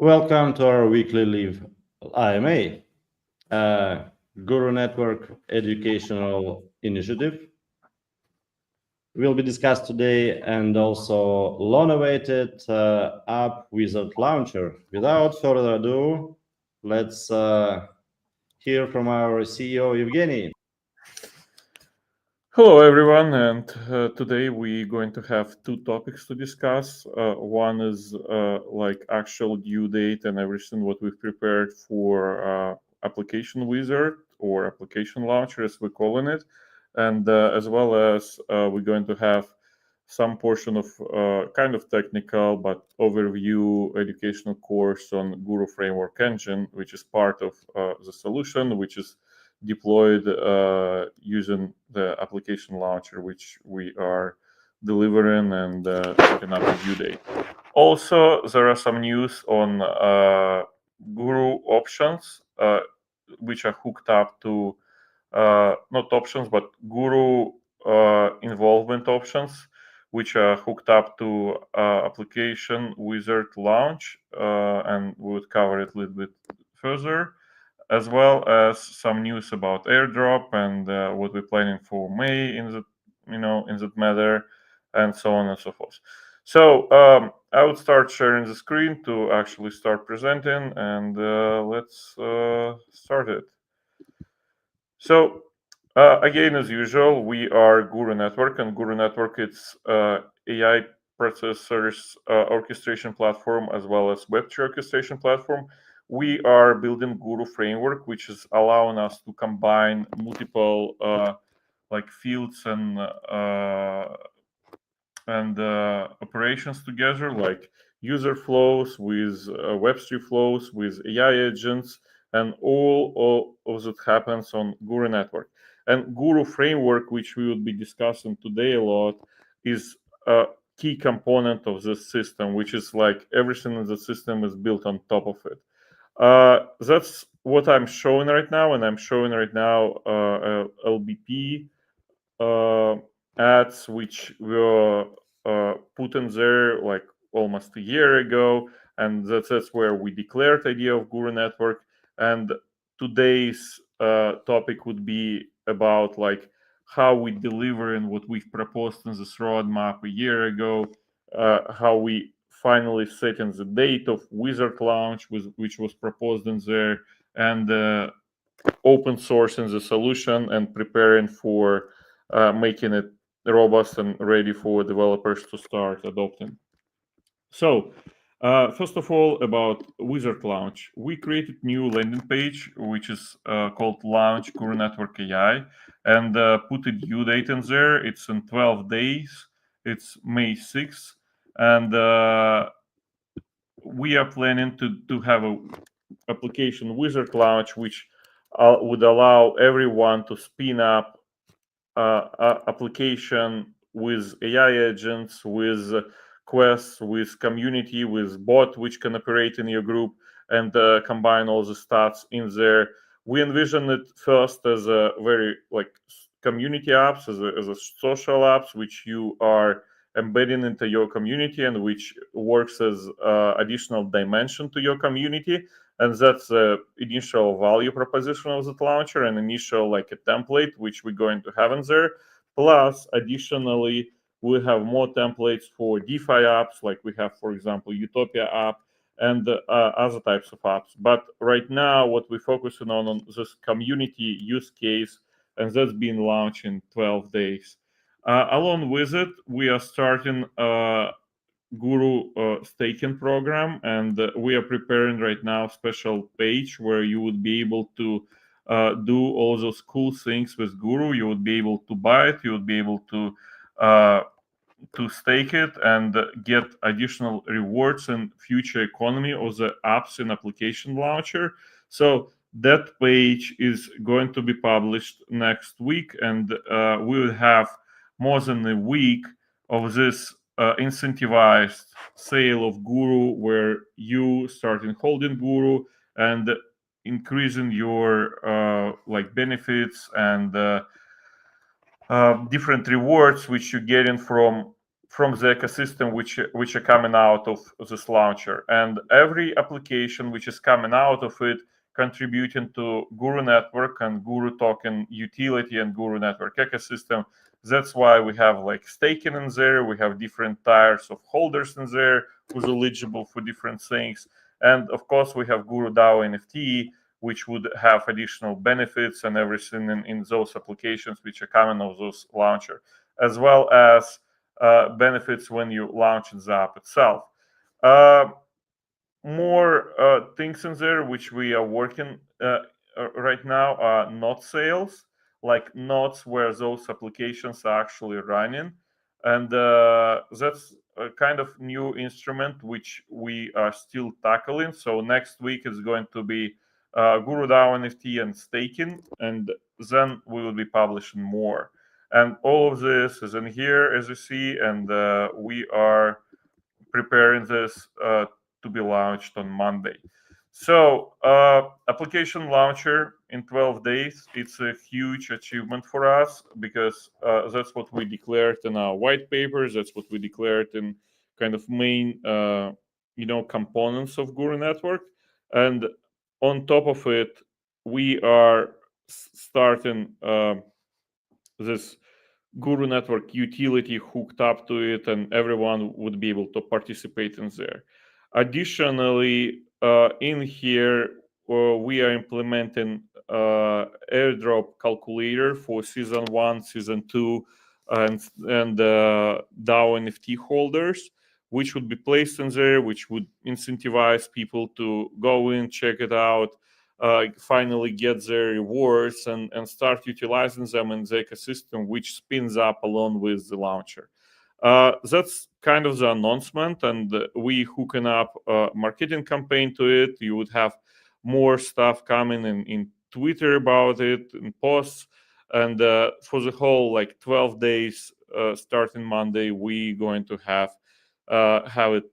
Welcome to our weekly live IMA, Guru Network Educational Initiative. Will be discussed today and also long-awaited app wizard launcher. Without further ado, let's hear from our CEO Evgeny. Hello, everyone, and today we're going to have two topics to discuss. One is like actual due date and everything what we've prepared for application wizard or application launcher, as we're calling it, and as well as we're going to have some portion of kind of technical but overview educational course on Guru Framework Engine, which is part of the solution, which is deployed using the application launcher, which we are delivering and setting up a due date. Also, there are some news on Guru options, which are hooked up to not options, but Guru involvement options, which are hooked up to application wizard launch, and we would cover it a little bit further, as well as some news about airdrop and what we're planning for May in that matter, and so on and so forth. So I would start sharing the screen to actually start presenting, and let's start it. So again, as usual, we are Guru Network, and Guru Network it's AI processors orchestration platform as well as Web3 orchestration platform. We are building Guru framework, which is allowing us to combine multiple like fields and operations together, like user flows with Web3 flows with AI agents, and all of that happens on Guru Network. And Guru framework, which we will be discussing today a lot, is a key component of this system, which is like everything in the system is built on top of it. That's what I'm showing right now, and I'm showing right now LBP ads which were put in there like almost a year ago, and that's where we declared the idea of Guru Network. And today's topic would be about like how we deliver and what we've proposed in this roadmap a year ago, how we finally set in the date of wizard launch, which was proposed in there, and open sourcing the solution and preparing for making it robust and ready for developers to start adopting. So, first of all, about Wizard Launch, we created new landing page which is called Launch Guru Network AI, and put a due date in there. It's in 12 days. It's May 6th, and we are planning to have a application Wizard Launch, which would allow everyone to spin up application with AI agents, with quests, with community, with bot which can operate in your group, and combine all the stats in there. We envision it first as a very like community apps, as a social apps which you are embedding into your community and which works as additional dimension to your community. And that's the initial value proposition of that launcher, and initial like a template which we're going to have in there. Plus, additionally, we have more templates for DeFi apps, like we have, for example, Utopia app and other types of apps. But right now, what we're focusing on this community use case, and that's been launched in 12 days. Along with it, we are starting Guru staking program, and we are preparing right now a special page where you would be able to do all those cool things with Guru. You would be able to buy it, you would be able to stake it and get additional rewards in future economy of the apps in application launcher. So that page is going to be published next week, and we will have more than a week of this incentivized sale of Guru, where you starting holding Guru and increasing your like benefits and different rewards which you're getting from from the ecosystem which are coming out of this launcher, and every application which is coming out of it contributing to Guru network and Guru token utility and Guru network ecosystem. That's why we have like staking in there. We have different tiers of holders in there who's eligible for different things, and of course we have Guru DAO NFT, which would have additional benefits and everything in those applications which are coming of those launcher, as well as benefits when you launch the app itself. More things in there which we are working right now are node sales, like nodes where those applications are actually running, and that's a kind of new instrument which we are still tackling. So next week is going to be Guru DAO NFT and staking, and then we will be publishing more. And all of this is in here, as you see, and we are preparing this to be launched on Monday. So, application launcher in 12 days, it's a huge achievement for us because that's what we declared in our white papers. That's what we declared in kind of main, components of Guru Network. And on top of it, we are starting this Guru Network utility hooked up to it, and everyone would be able to participate in there. Additionally, in here, we are implementing airdrop calculator for season 1, season 2, and DAO NFT holders, which would be placed in there, which would incentivize people to go in, check it out, finally get their rewards and start utilizing them in the ecosystem, which spins up along with the launcher. That's kind of the announcement, and we hooking up a marketing campaign to it. You would have more stuff coming in Twitter about it, in posts, and for the whole like 12 days, starting Monday, we going to have it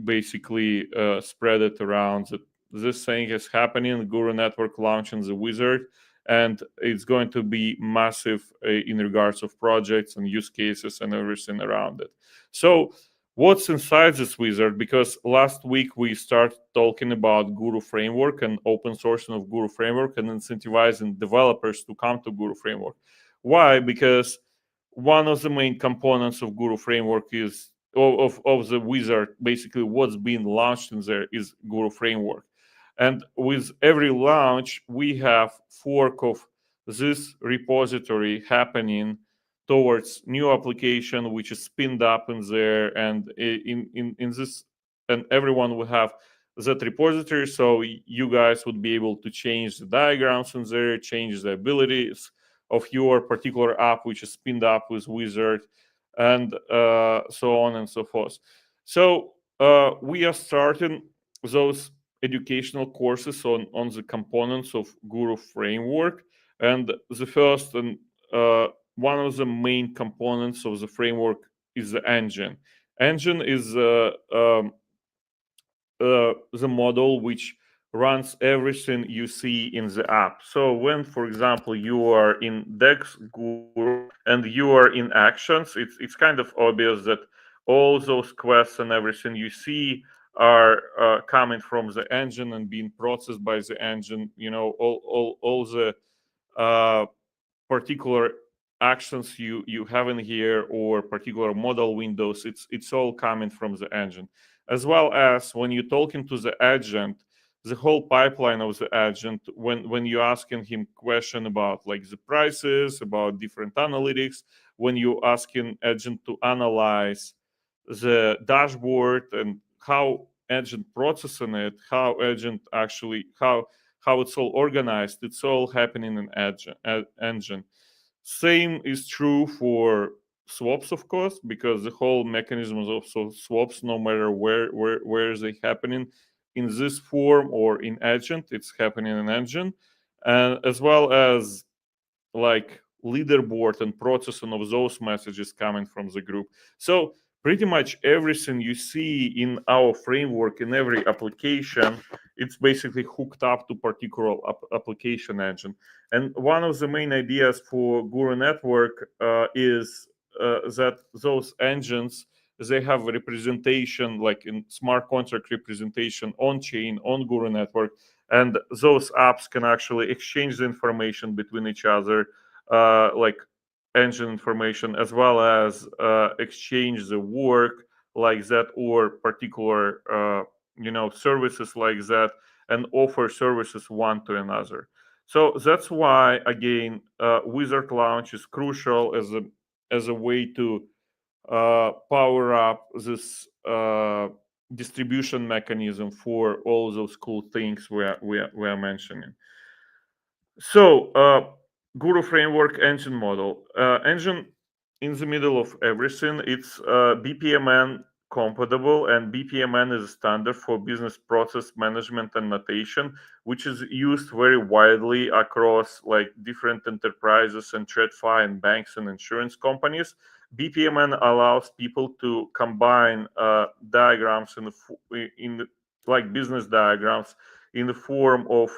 basically spread it around that this thing is happening. Guru Network launching the wizard, and it's going to be massive in regards of projects and use cases and everything around it. So what's inside this wizard? Because last week we started talking about Guru framework and open sourcing of Guru framework and incentivizing developers to come to Guru framework. Why? Because one of the main components of Guru framework is of the wizard, basically what's being launched in there is Guru framework. And with every launch, we have fork of this repository happening towards new application, which is spinned up in there, and in this, and everyone will have that repository. So you guys would be able to change the diagrams in there, change the abilities of your particular app, which is spinned up with wizard, and so on and so forth. So we are starting those educational courses on the components of Guru framework, and the first and one of the main components of the framework is the engine. Engine is the model which runs everything you see in the app. So when, for example, you are in Dex Guru and you are in actions, it's kind of obvious that all those quests and everything you see are coming from the engine and being processed by the engine. You know, all the uh, particular actions you have in here or particular model windows, it's all coming from the engine, as well as when you're talking to the agent, the whole pipeline of the agent, when you're asking him question about like the prices, about different analytics, when you asking agent to analyze the dashboard and how agent processing it, how agent actually how it's all organized, it's all happening in engine. Same is true for swaps, of course, because the whole mechanism is also swaps, no matter where is it happening in this form or in agent, it's happening in engine, and as well as like leaderboard and processing of those messages coming from the group. So pretty much everything you see in our framework in every application, it's basically hooked up to particular application engine. And one of the main ideas for Guru Network is that those engines they have a representation like in smart contract representation on chain on Guru network, and those apps can actually exchange the information between each other, like engine information, as well as exchange the work like that, or particular services like that, and offer services one to another. So that's why again, Wizard Launch is crucial as a way to power up this distribution mechanism for all those cool things we are mentioning. So, Guru framework engine model. Engine in the middle of everything. It's BPMN compatible, and BPMN is a standard for business process management and notation, which is used very widely across like different enterprises and TradFi and banks and insurance companies. BPMN allows people to combine diagrams in like business diagrams in the form of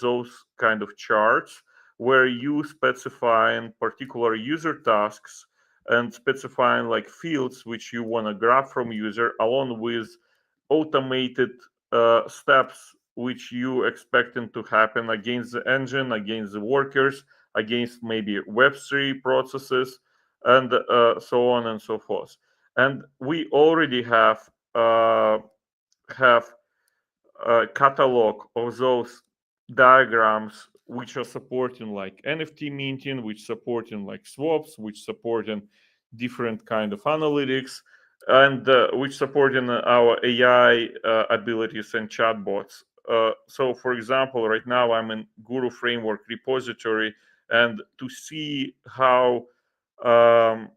those kind of charts where you specifying particular user tasks and specifying like fields which you want to grab from user, along with automated steps which you expecting to happen against the engine, against the workers, against maybe Web3 processes, and so on and so forth. And we already have a catalog of those diagrams which are supporting like NFT minting, which supporting like swaps, which supporting different kind of analytics, and which supporting our AI abilities and chatbots. So, for example, right now I'm in Guru Framework repository, and to see um,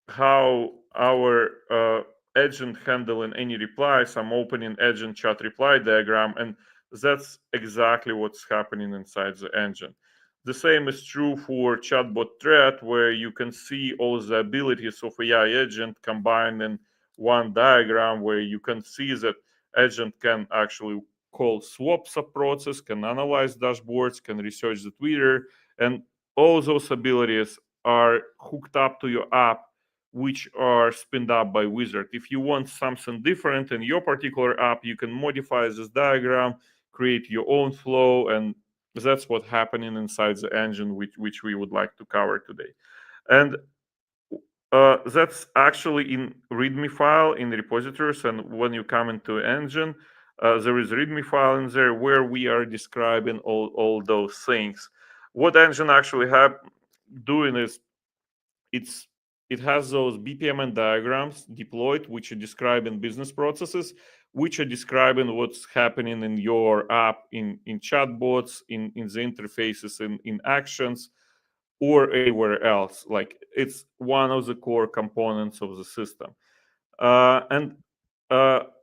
how our agent handling any replies, I'm opening agent chat reply diagram, and that's exactly what's happening inside the engine. The same is true for chatbot thread, where you can see all the abilities of AI agent combined in one diagram, where you can see that agent can actually call swap subprocess, can analyze dashboards, can research the Twitter, and all those abilities are hooked up to your app, which are spinned up by Wizard. If you want something different in your particular app, you can modify this diagram, create your own flow, and that's what's happening inside the engine, which we would like to cover today. And that's actually in README file in repositories. And when you come into engine, there is README file in there where we are describing all those things. What engine actually have doing is it's it has those BPMN diagrams deployed, which are describing business processes, which are describing what's happening in your app, in chatbots, in the interfaces, in actions, or anywhere else. Like it's one of the core components of the system. And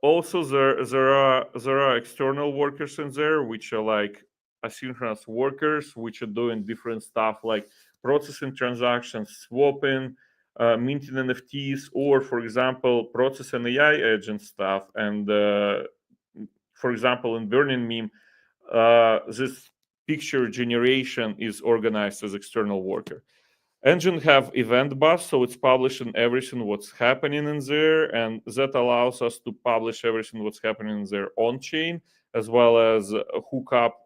also there are external workers in there, which are like asynchronous workers, which are doing different stuff like processing transactions, swapping, minting NFTs, or for example, processing AI agent stuff. And for example, in Burning Meme, this picture generation is organized as external worker. Engine have event bus, so it's publishing everything what's happening in there, and that allows us to publish everything what's happening in there on chain, as well as hook up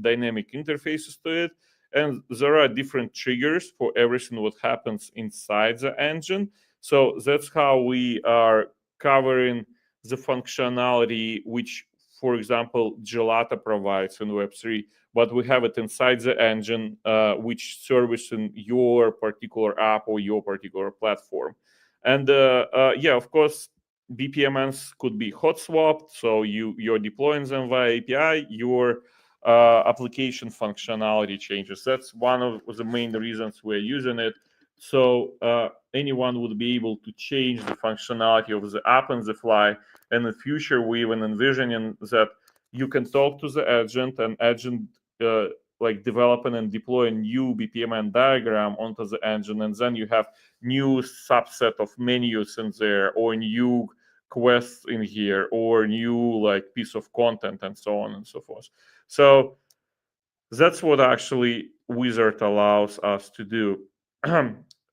dynamic interfaces to it. And there are different triggers for everything what happens inside the engine. So that's how we are covering the functionality which, for example, Gelata provides in Web3, but we have it inside the engine, which servicing your particular app or your particular platform. And yeah, of course, BPMNs could be hot swapped, so you're deploying them via API. Your application functionality changes. That's one of the main reasons we're using it. So anyone would be able to change the functionality of the app on the fly. And in the future, we even envisioning that you can talk to the agent, and agent uh, like developing and deploy a new BPMN diagram onto the engine, and then you have new subset of menus in there, or new quests in here, or new like piece of content, and so on and so forth. So that's what actually Wizard allows us to do.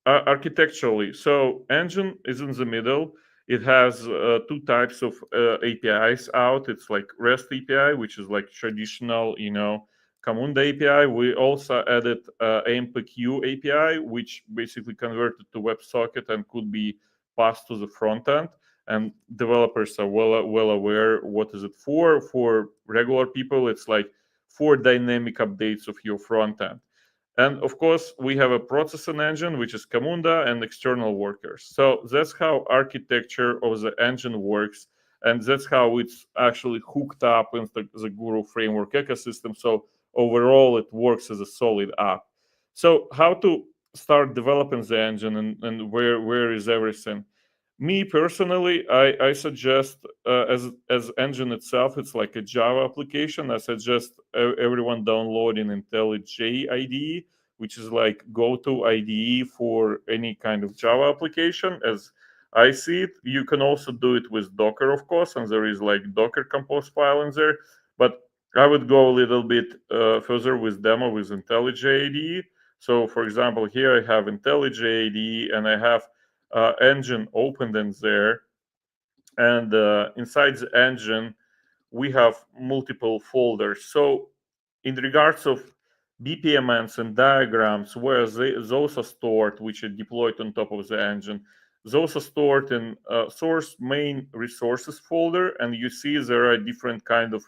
architecturally, so engine is in the middle. It has two types of APIs out. It's like REST API, which is like traditional, Camunda API. We also added AMPQ API, which basically converted to WebSocket and could be passed to the front end. And developers are well aware what is it for. For regular people, it's like for dynamic updates of your front end. And of course, we have a processing engine, which is Camunda, and external workers. So that's how architecture of the engine works. And that's how it's actually hooked up into the Guru framework ecosystem. So overall, it works as a solid app. So how to start developing the engine, and where is everything? Me personally, I suggest as engine itself, it's like a Java application. I suggest everyone downloading IntelliJ IDE, which is like go-to IDE for any kind of Java application. As I see it, you can also do it with Docker, of course, and there is like Docker compose file in there. But I would go a little bit further with demo with IntelliJ IDE. So, for example, here I have IntelliJ IDE, and I have engine opened in there, and inside the engine we have multiple folders. So in regards of BPMNs and diagrams, where those are stored, which are deployed on top of the engine, those are stored in source main resources folder, and you see there are different kind of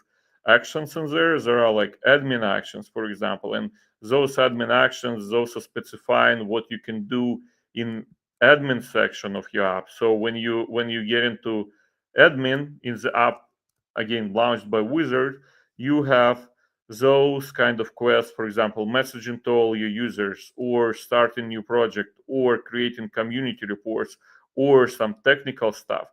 actions in there. There are like admin actions, for example, and those admin actions, those are specifying what you can do in admin section of your app. So when you get into admin in the app, again launched by Wizard, you have those kind of quests, for example, messaging to all your users, or starting new project, or creating community reports, or some technical stuff.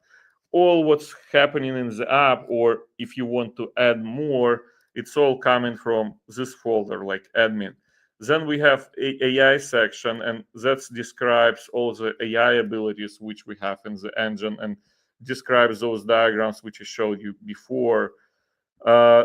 All what's happening in the app, or if you want to add more, it's all coming from this folder, like admin. Then we have AI section, and that describes all the AI abilities which we have in the engine, and describes those diagrams which I showed you before. uh,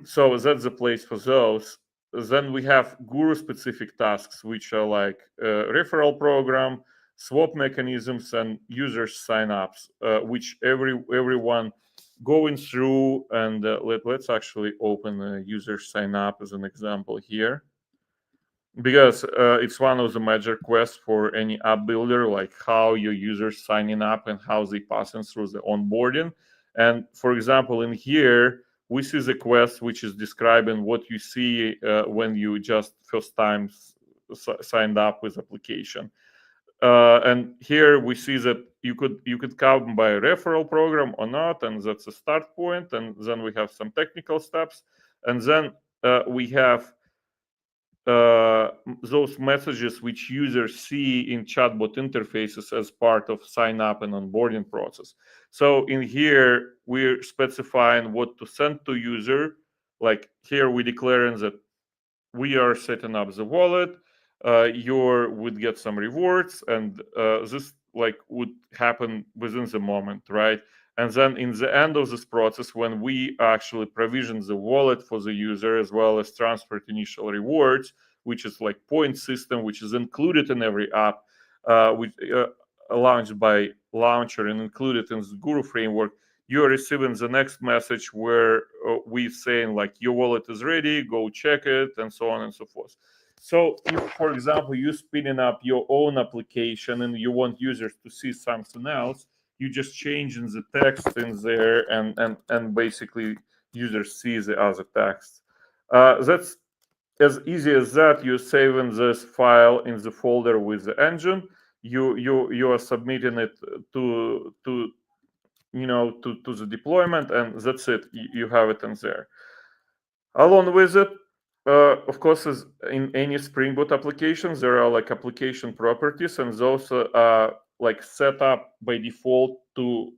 so that's the place for those. Then we have Guru specific tasks, which are like referral program, swap mechanisms, and user signups, which everyone going through. And let's actually open a user sign up as an example here, because it's one of the major quests for any app builder, like how your users signing up and how they passing through the onboarding. And for example, in here we see the quest which is describing what you see when you just first time signed up with application. And here we see that you could come by a referral program or not, and that's a start point. And then we have some technical steps, and then we have those messages which users see in chatbot interfaces as part of sign up and onboarding process. So in here we're specifying what to send to user. Like here we declaring that we are setting up the wallet. You would get some rewards, and this like would happen within the moment, right? And then in the end of this process, when we actually provision the wallet for the user, as well as transfer initial rewards, which is like point system, which is included in every app, which launched by launcher and included in the Guru framework, you're receiving the next message where we're saying like your wallet is ready, go check it, and so on and so forth. So if, for example, you're spinning up your own application and you want users to see something else, you just changing the text in there, and basically users see the other text. That's as easy as that. You're saving this file in the folder with the engine. You are submitting it to to the deployment, and that's it. You have it in there. Along with it, of course, as in any Spring Boot applications, there are like application properties, and those are like set up by default to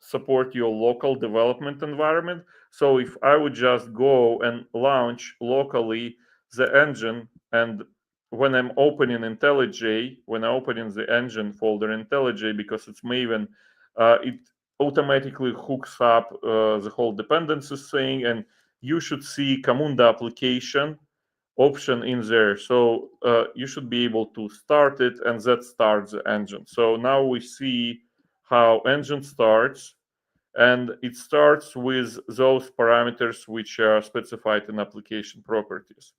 support your local development environment. So if I would just go and launch locally the engine, and when I'm opening IntelliJ, when I open in the engine folder IntelliJ, because it's Maven, it automatically hooks up the whole dependencies thing, and you should see Camunda application option in there. So you should be able to start it, and that starts the engine. So now we see how engine starts, and it starts with those parameters which are specified in application properties.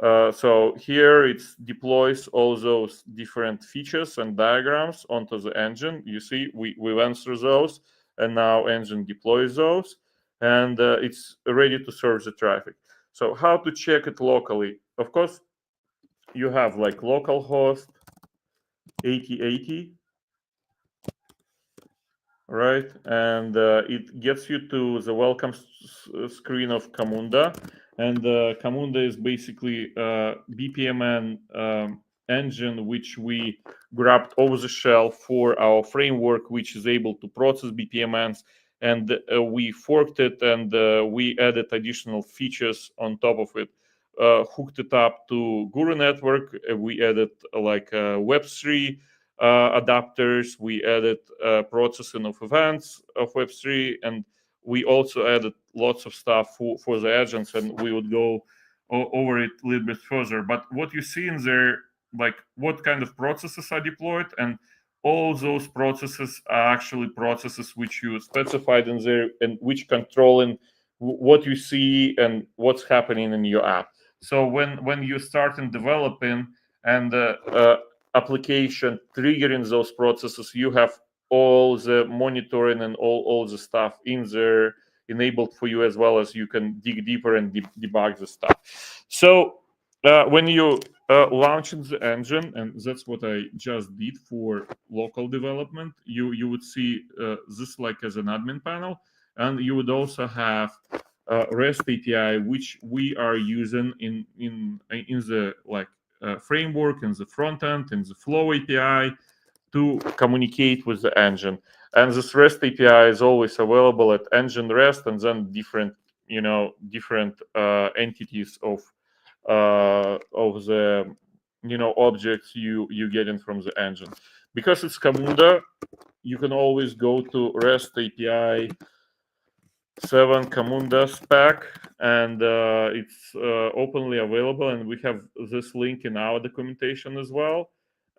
So here it deploys all those different features and diagrams onto the engine. You see, we went through those, and now engine deploys those, and it's ready to serve the traffic. So how to check it locally? Of course, you have like localhost 8080, right? And it gets you to the welcome screen of Camunda. And Camunda is basically BPMN engine, which we grabbed over the shelf for our framework, which is able to process BPMNs. And we forked it, and we added additional features on top of it. Hooked it up to Guru network. We added like Web3 adapters. We added processing of events of Web3, and we also added lots of stuff for the agents, and we would go over it a little bit further. But what you see in there, like what kind of processes are deployed, and all those processes are actually processes which you specified in there and which controlling what you see and what's happening in your app. So when you start in developing and application triggering those processes, you have all the monitoring and all the stuff in there enabled for you, as well as you can dig deeper and debug the stuff. So when you launching the engine, and that's what I just did for local development, you would see this like as an admin panel, and you would also have REST API, which we are using in the like framework, in the front end, in the Flow API to communicate with the engine. And this REST API is always available at engine REST, and then different different entities of the objects you getting from the engine. Because it's Camunda, you can always go to REST API 7 Camunda spec, and it's openly available, and we have this link in our documentation as well.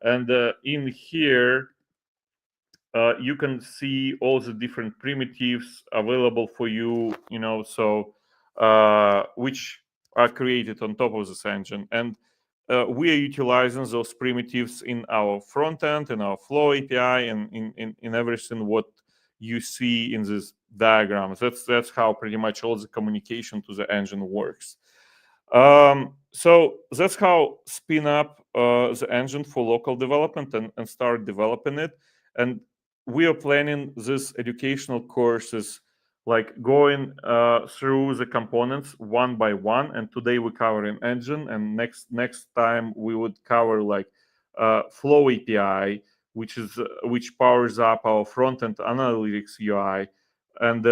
And in here you can see all the different primitives available for you, so which are created on top of this engine. And we are utilizing those primitives in our front end, in our Flow API, and in everything what you see in this diagrams. That's how pretty much all the communication to the engine works. So that's how spin up the engine for local development and start developing it. And we are planning this educational courses like going through the components one by one. And today we cover an engine, and next time we would cover like Flow API, which powers up our front end analytics UI. And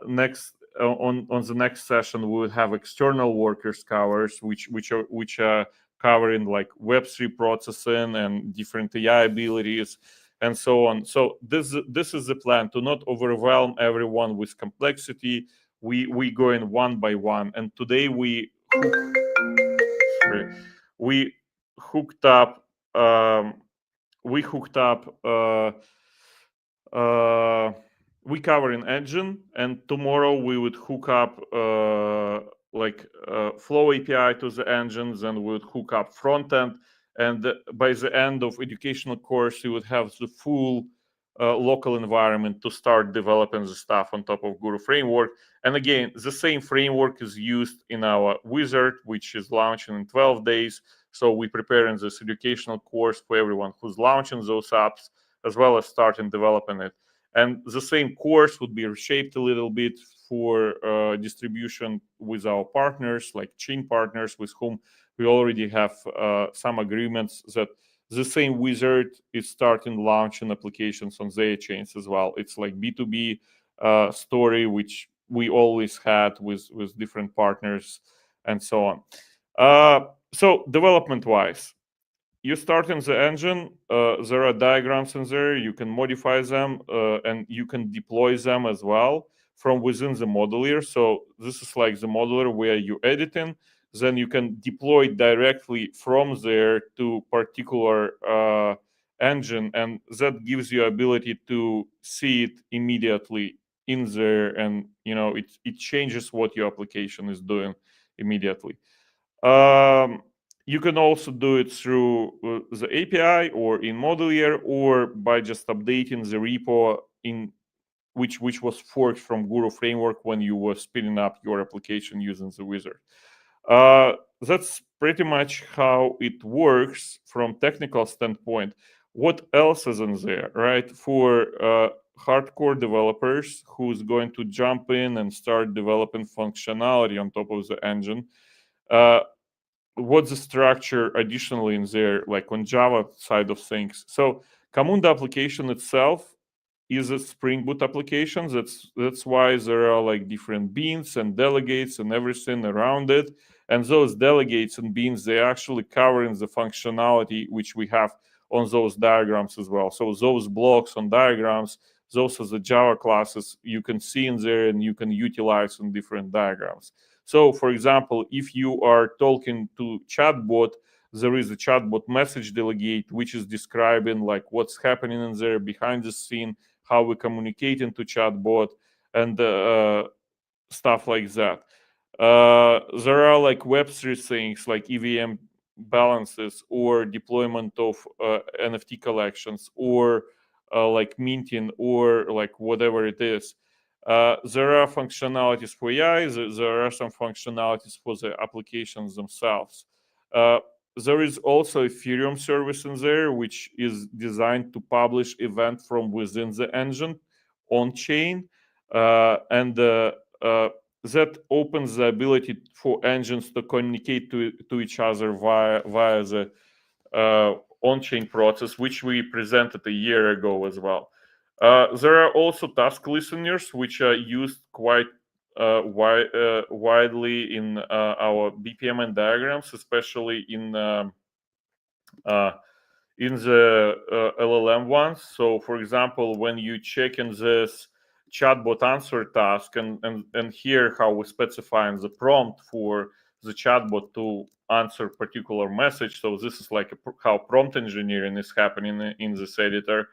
next on the next session we will have external workers covers, which are covering like Web3 processing and different AI abilities and so on. So this is the plan, to not overwhelm everyone with complexity. We go in one by one, and today we hooked up we hooked up we cover an engine, and tomorrow we would hook up Flow API to the engines, and we would hook up front end. And by the end of educational course, you would have the full local environment to start developing the stuff on top of Guru framework. And again, the same framework is used in our wizard, which is launching in 12 days. So we're preparing this educational course for everyone who's launching those apps, as well as starting developing it. And the same course would be reshaped a little bit for distribution with our partners, like chain partners, with whom we already have some agreements that the same wizard is starting launching applications on their chains as well. It's like B2B story, which we always had with different partners and so on. So development-wise, you start in the engine. There are diagrams in there. You can modify them and you can deploy them as well from within the modular. So this is like the modular where you editing. then you can deploy it directly from there to particular engine, and that gives you ability to see it immediately in there, and it changes what your application is doing immediately. You can also do it through the API or in Modulier, or by just updating the repo in which was forked from Guru framework when you were spinning up your application using the wizard. That's pretty much how it works from technical standpoint. What else is in there, right? For hardcore developers who's going to jump in and start developing functionality on top of the engine, uh, what's the structure additionally in there, like on Java side of things? So Camunda application itself is a Spring Boot application. That's why there are like different beans and delegates and everything around it. And those delegates and beans, they actually covering the functionality which we have on those diagrams as well. So those blocks on diagrams, those are the Java classes you can see in there and you can utilize in different diagrams. So, for example, if you are talking to chatbot, there is a chatbot message delegate which is describing like what's happening in there behind the scene, how we communicate into chatbot, and stuff like that. There are like Web3 things like EVM balances or deployment of NFT collections or like minting or like whatever it is. There are functionalities for AI. There are some functionalities for the applications themselves. Uh, there is also Ethereum service in there, which is designed to publish event from within the engine on chain, and that opens the ability for engines to communicate to each other via the on-chain process, which we presented a year ago as well. There are also task listeners, which are used quite widely in our BPM and diagrams, especially uh, in the LLM ones. So, for example, when you check in this chatbot answer task and here how we specifying the prompt for the chatbot to answer particular message. So this is like how prompt engineering is happening in this editor.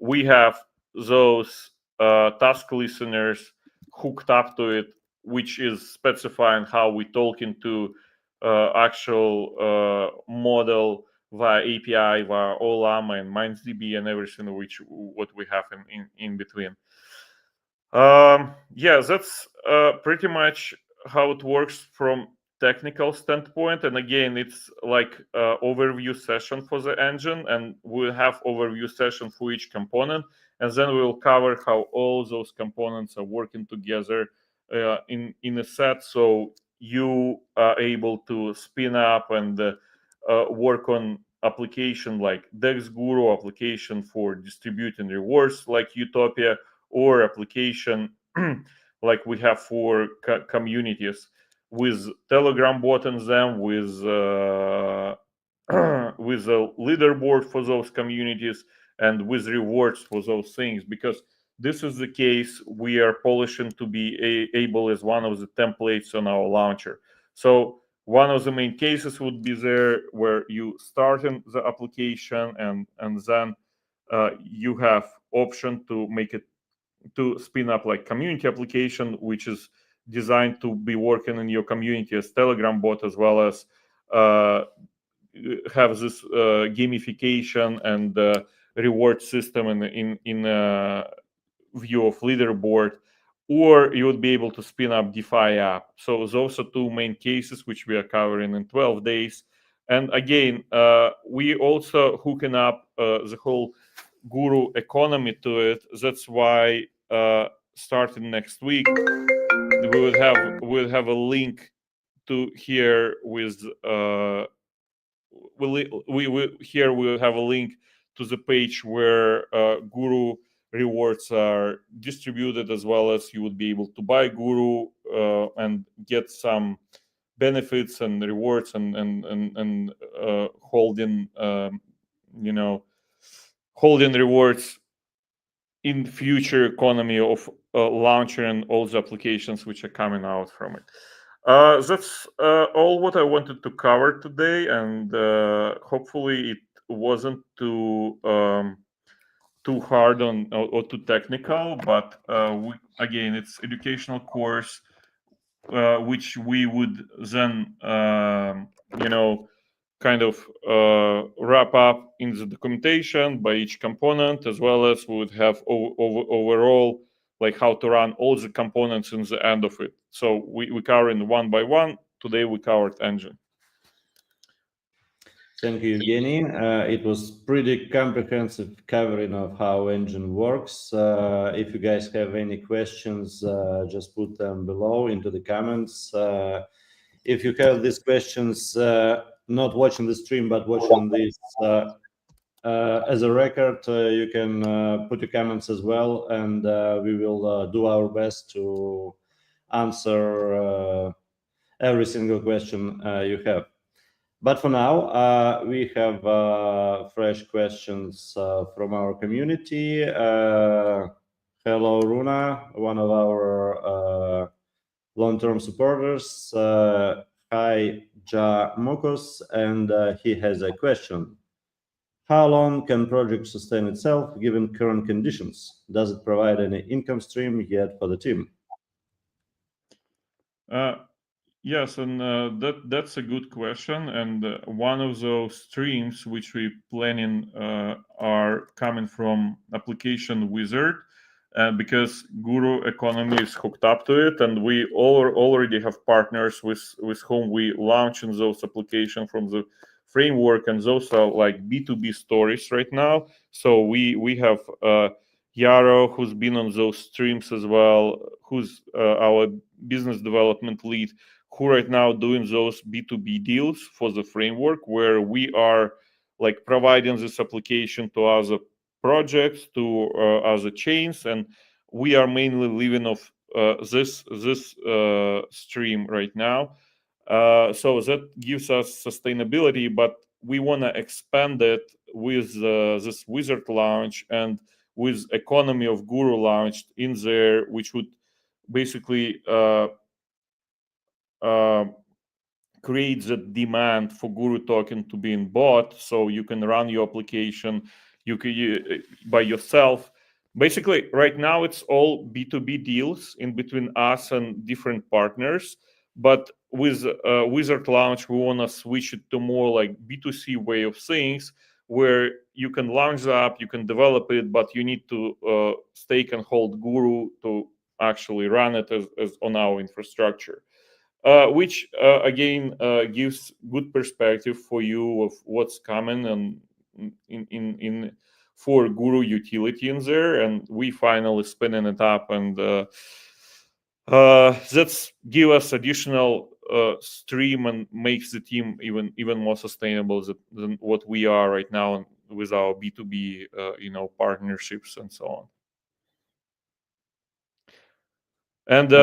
We have those task listeners hooked up to it, which is specifying how we talking to actual model via API, via OLAMA and MindsDB and everything what we have in between. Yeah, that's pretty much how it works from technical standpoint. And again, it's like overview session for the engine, and we'll have overview session for each component, and then we'll cover how all those components are working together in a set, so you are able to spin up and work on application like Dex Guru application for distributing rewards like Utopia, or application like we have for communities with Telegram bot in them, with with a leaderboard for those communities and with rewards for those things. Because this is the case we are polishing to be able as one of the templates on our launcher. So one of the main cases would be there where you start in the application and then you have option to make it to spin up like community application, which is designed to be working in your community as Telegram bot, as well as uh, have this gamification and reward system in view of leaderboard, or you would be able to spin up DeFi app. So those are two main cases which we are covering in 12 days. And again, we also hooking up the whole Guru economy to it. That's why starting next week we'll have a link to here with we here we'll have a link to the page where Guru rewards are distributed, as well as you would be able to buy Guru and get some benefits and rewards and holding holding rewards in future economy of launcher and all the applications which are coming out from it. That's all what I wanted to cover today, and hopefully it wasn't too hard on or too technical. But again, it's educational course which we would then kind of wrap up in the documentation by each component, as well as we would have overall like how to run all the components in the end of it. So we cover in one by one. Today we covered engine. Thank you, Evgeny. It was pretty comprehensive covering of how engine works. If you guys have any questions, just put them below into the comments. If you have these questions, not watching the stream but watching this as a record, you can put your comments as well, and we will do our best to answer every single question you have. But for now, we have fresh questions from our community. Hello, Runa, one of our long-term supporters. Hi, Ja Mokos, and he has a question. How long can project sustain itself given current conditions? Does it provide any income stream yet for the team? Yes, and that's a good question. And one of those streams which we planning are coming from application wizard, because Guru economy is hooked up to it, and we already have partners with whom we launch in those applications from the framework, and those are like B2B stories right now. So we have Yaro, who's been on those streams as well, who's our business development lead, who right now doing those B2B deals for the framework, where we are like providing this application to other projects, to other chains, and we are mainly living off this stream right now. So that gives us sustainability, but we want to expand it with this wizard launch and with economy of Guru launched in there, which would basically uh, create the demand for Guru token to being bought, so you can run your application by yourself. Basically, right now it's all B2B deals in between us and different partners. But with Wizard Launch, we want to switch it to more like B2C way of things, where you can launch the app, you can develop it, but you need to stake and hold Guru to actually run it as on our infrastructure. Which again gives good perspective for you of what's coming and in for Guru utility in there, and we finally spinning it up, and that's give us additional stream and makes the team even more sustainable than what we are right now with our B2B partnerships and so on. And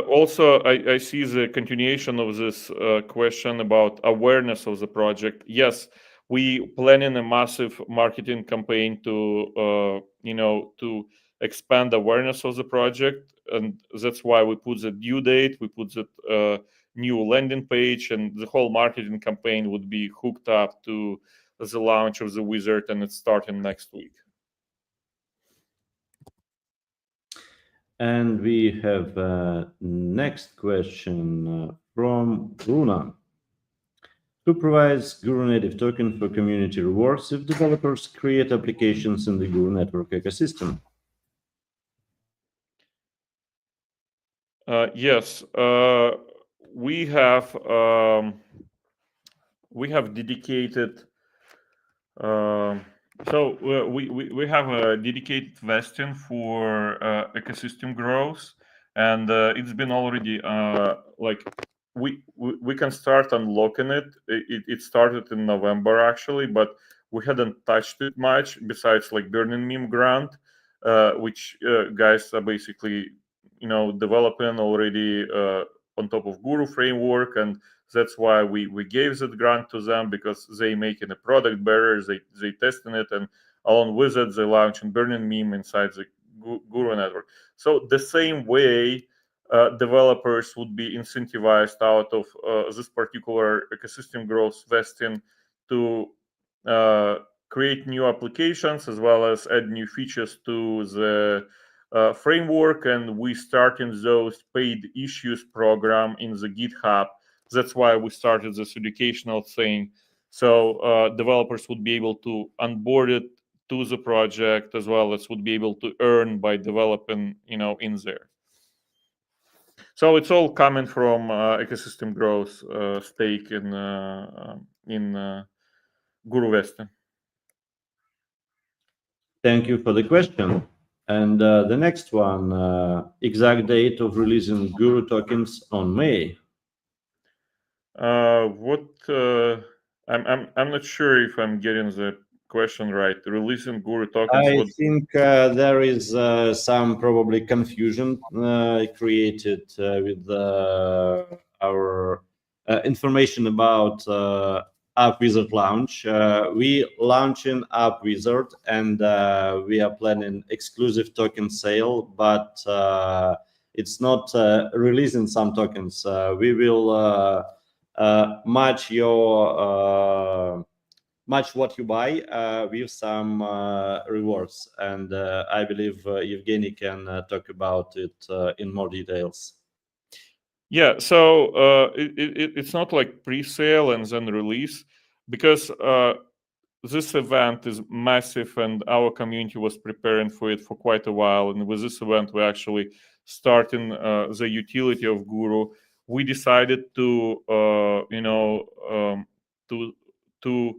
also, I see the continuation of this question about awareness of the project. Yes, we planning a massive marketing campaign to to expand awareness of the project, and that's why we put the due date, we put the new landing page, and the whole marketing campaign would be hooked up to the launch of the wizard, and it's starting next week. And we have next question from Runa. Who provides Guru native token for community rewards if developers create applications in the Guru network ecosystem? Yes, we have dedicated. So we have a dedicated vesting for ecosystem growth, and it's been already like we can start unlocking it. It started in November actually, but we hadn't touched it much besides like Burning Meme grant, which guys are basically developing already on top of Guru framework, and that's why we gave that grant to them, because they making the product better, they testing it, and along with it they launching Burning Meme inside the Guru network. So the same way developers would be incentivized out of this particular ecosystem growth vesting to create new applications as well as add new features to the framework. And we started those paid issues program in the GitHub. That's why we started this educational thing. So developers would be able to onboard it to the project as well as would be able to earn by developing, in there. So it's all coming from ecosystem growth stake in Guru Vesta. Thank you for the question. And the next one, exact date of releasing Guru tokens on May. I'm not sure if I'm getting the question right. Releasing Guru tokens. I think there is some probably confusion created with our information about App Wizard launch. We launching App Wizard, and we are planning exclusive token sale, but it's not releasing some tokens. We will match what you buy with some rewards, and I believe Evgeny can talk about it in more details. Yeah, so it's not like pre-sale and then release, because this event is massive and our community was preparing for it for quite a while. And with this event, we're actually starting the utility of Guru. We decided to, to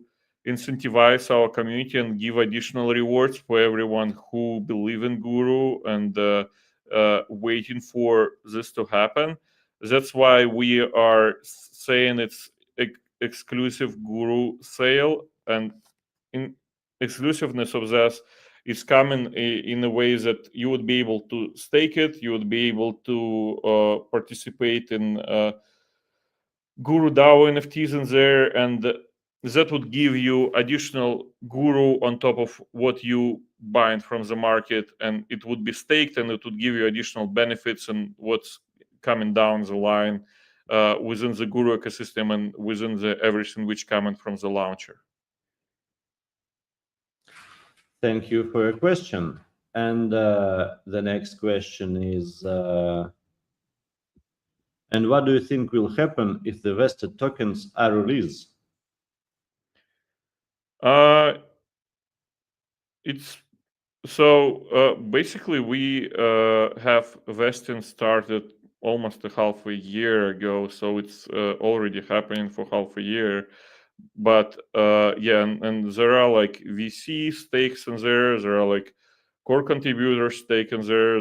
incentivize our community and give additional rewards for everyone who believe in Guru and waiting for this to happen. That's why we are saying it's exclusive Guru sale, and in exclusiveness of this is coming in a way that you would be able to stake it, you would be able to participate in Guru DAO NFTs in there, and that would give you additional Guru on top of what you buying from the market, and it would be staked, and it would give you additional benefits and what's coming down the line within the Guru ecosystem and within the everything which coming from the launcher. Thank you for your question. And the next question is, and what do you think will happen if the vested tokens are released? It's so basically we have vesting started almost a half a year ago, so it's already happening for half a year. But yeah, and there are like VC stakes in there. There are like core contributor stake in there.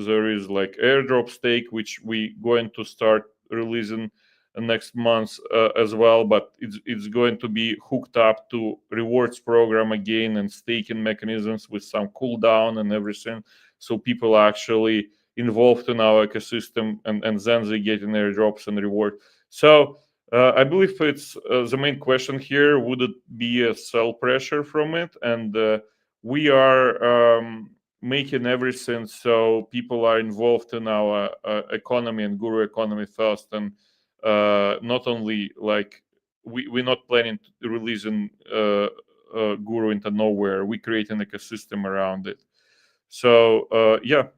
There is like airdrop stake, which we going to start releasing next month as well. But it's going to be hooked up to rewards program again and staking mechanisms with some cooldown and everything. So people are actually involved in our ecosystem, and then they get in airdrops and reward. So I believe it's the main question here. Would it be a sell pressure from it? And we are making everything so people are involved in our economy and Guru economy first. And not only like we're not planning to releasing Guru into nowhere. We create an ecosystem around it. So yeah.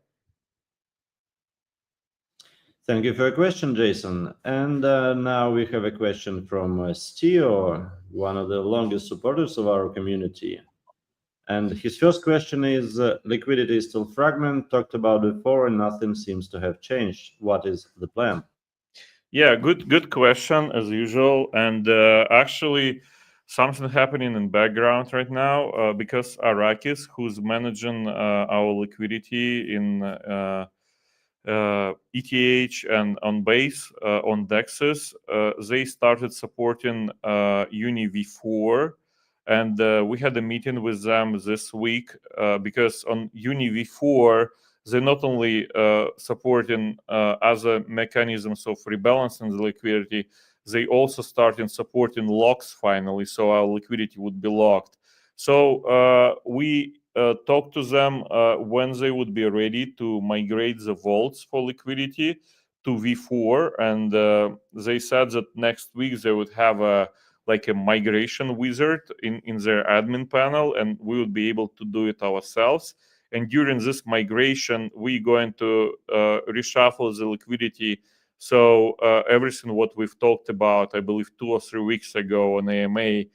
Thank you for your question, Jason. And now we have a question from Stio, one of the longest supporters of our community. And his first question is, liquidity is still fragment, talked about before, and nothing seems to have changed. What is the plan? Yeah, good question as usual. And actually, something happening in background right now because Arrakis, who's managing our liquidity in ETH and on Base on Dexes, they started supporting Uni v4, and we had a meeting with them this week because on Uni v4 they're not only supporting other mechanisms of rebalancing the liquidity, they also started supporting locks finally, so our liquidity would be locked. So we talked to them when they would be ready to migrate the vaults for liquidity to V4, and they said that next week they would have a migration wizard in their admin panel, and we would be able to do it ourselves. And during this migration, we're going to reshuffle the liquidity. So everything what we've talked about, I believe 2 or 3 weeks ago on AMA,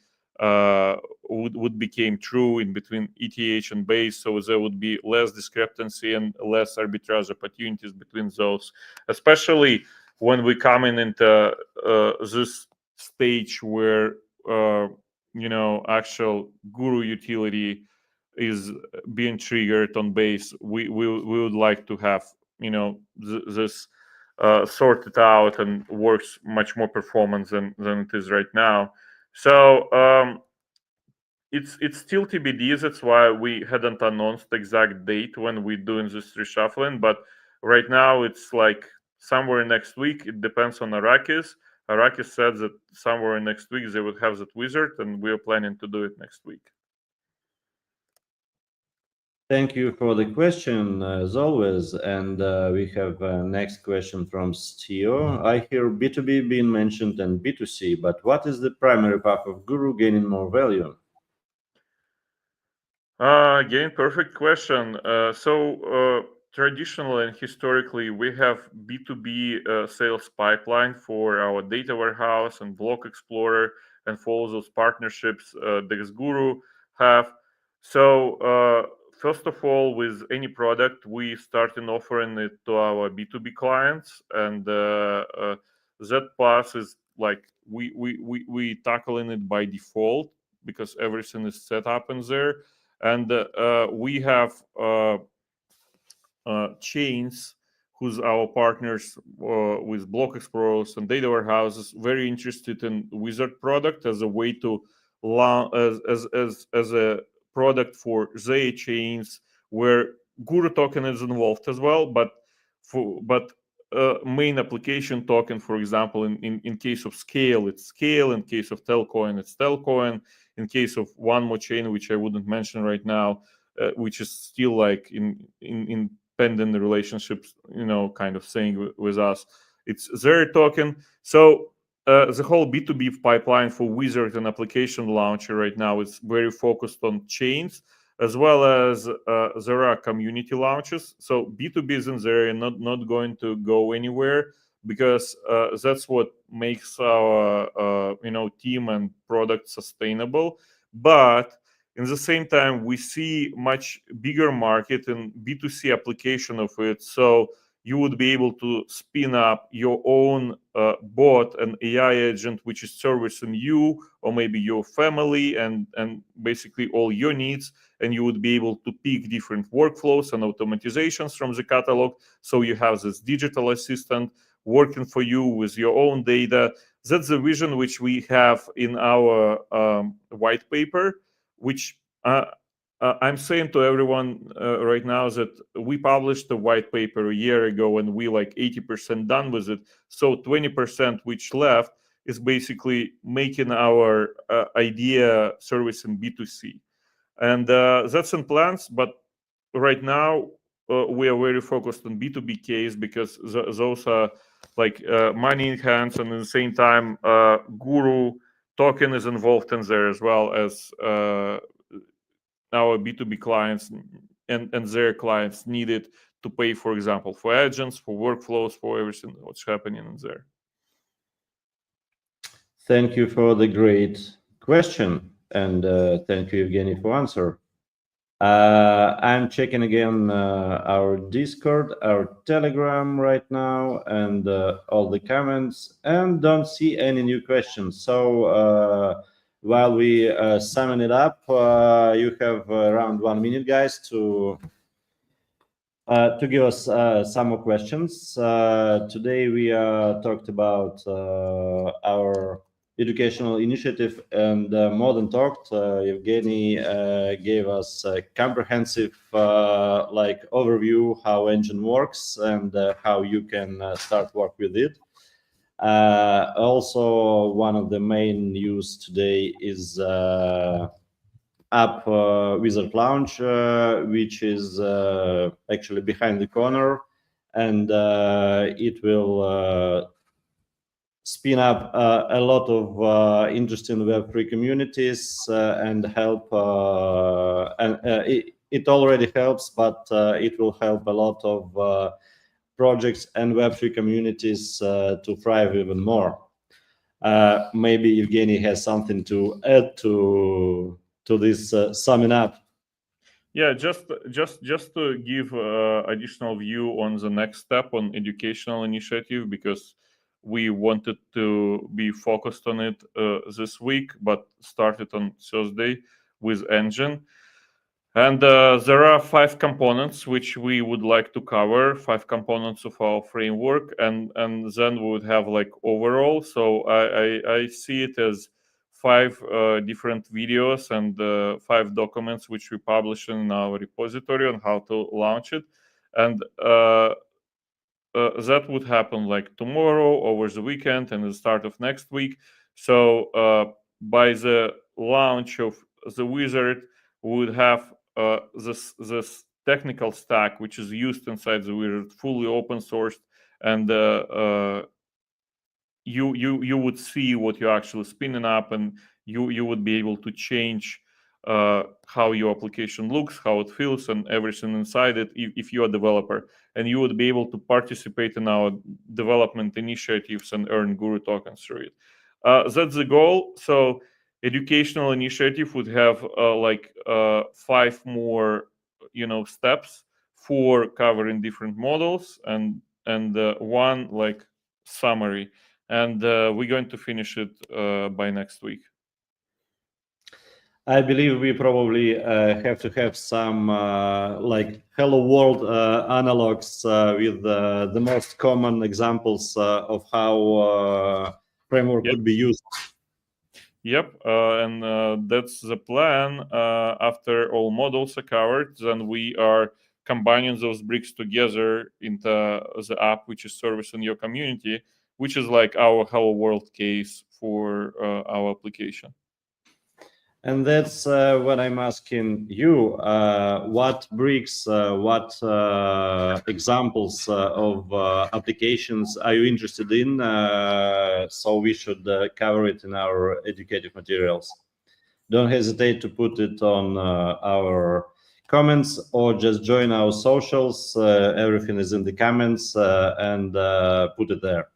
would became true in between ETH and Base. So there would be less discrepancy and less arbitrage opportunities between those, especially when we coming into this stage where actual Guru utility is being triggered on Base. We would like to have this sorted out and works much more performance than it is right now. So it's still TBD. That's why we hadn't announced the exact date when we're doing this reshuffling. But right now it's like somewhere next week. It depends on Arrakis. Arrakis said that somewhere next week they would have that wizard, and we're planning to do it next week. Thank you for the question, as always. And we have next question from Stio. I hear B2B being mentioned and B2C, but what is the primary path of Guru gaining more value? Again, perfect question. Traditionally and historically, we have B2B sales pipeline for our data warehouse and block explorer and for all those partnerships that Guru have. So first of all, with any product, we start in offering it to our B2B clients, and that path is like we tackling it by default because everything is set up in there. And we have chains who's our partners with block explorers and data warehouses very interested in wizard product as a way to as a product for their chains where Guru token is involved as well, but main application token, for example, in case of scale, it's scale. In case of Telcoin, it's Telcoin. In case of one more chain, which I wouldn't mention right now, which is still like in pending relationships, kind of thing with us, it's their token. So the whole B2B pipeline for Wizard and application launcher right now is very focused on chains, as well as there are community launches. So B2B is in there and not going to go anywhere because that's what makes our team and product sustainable. But in the same time, we see much bigger market and B2C application of it. So you would be able to spin up your own bot and AI agent, which is servicing you or maybe your family and basically all your needs. And you would be able to pick different workflows and automatizations from the catalog. So you have this digital assistant working for you with your own data. That's the vision which we have in our white paper, which I'm saying to everyone right now that we published a white paper a year ago and we like 80% done with it. So 20% which left is basically making our idea service in B2C. And that's in plans, but right now we are very focused on B2B case because those are like money in hands, and at the same time Guru token is involved in there as well as our B2B clients and their clients needed to pay, for example, for agents, for workflows, for everything what's happening in there. Thank you for the great question, and thank you, Evgeny, for answer. I'm checking again our Discord, our Telegram right now, and all the comments, and don't see any new questions. So while we summon it up, you have around 1 minute, guys, to give us some more questions. Today we talked about our educational initiative, and more than talked, Evgeny gave us a comprehensive overview how engine works and how you can start work with it. Also, one of the main news today is app wizard launch, which is actually behind the corner, and it will spin up a lot of interesting Web3 communities and help. And it already helps, but it will help a lot of projects and Web3 communities to thrive even more. Maybe Evgeny has something to add to this summing up. Yeah, just to give additional view on the next step on educational initiative, because we wanted to be focused on it this week, but started on Thursday with Engine. And there are 5 components which we would like to cover, 5 components of our framework, and then we would have like overall. So I see it as 5 different videos and 5 documents which we publish in our repository on how to launch it. And that would happen like tomorrow, over the weekend, and the start of next week. So by the launch of the wizard, we would have this technical stack which is used inside the wizard, fully open sourced, and you would see what you're actually spinning up, and you would be able to change how your application looks, how it feels, and everything inside it if you're a developer. And you would be able to participate in our development initiatives and earn Guru tokens through it. That's the goal. So educational initiative would have 5 more steps for covering different models, and one like summary, and we're going to finish it by next week. I believe we probably have to have some like Hello World analogs with the most common examples of how framework could be used. Yep, and that's the plan. After all models are covered, then we are combining those bricks together into the app which is servicing your community, which is like our Hello World case for our application. And that's what I'm asking you. What bricks, what examples of applications are you interested in? So we should cover it in our educative materials. Don't hesitate to put it on our comments, or just join our socials. Everything is in the comments, and put it there.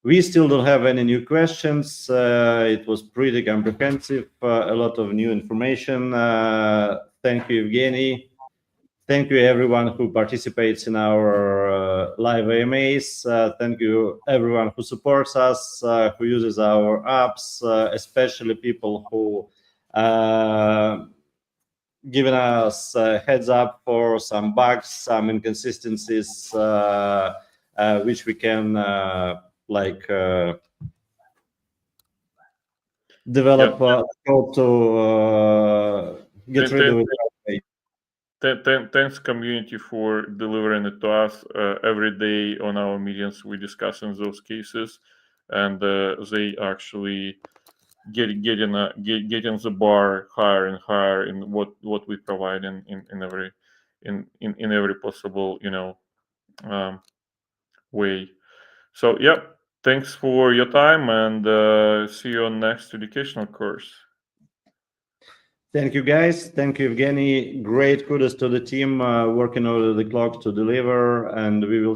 We still don't have any new questions. It was pretty comprehensive, a lot of new information. Thank you, Evgeny. Thank you, everyone who participates in our live AMAs. Thank you, everyone who supports us, who uses our apps, especially people who given us heads up for some bugs, some inconsistencies, which we can develop code to get rid of it. Thanks community for delivering it to us every day on our meetings. We discuss in those cases, and they actually getting the bar higher and higher in what we provide in every possible way. So yeah, thanks for your time, and see you on next educational course. Thank you, guys. Thank you, Evgeny. Great kudos to the team working over the clock to deliver, and we will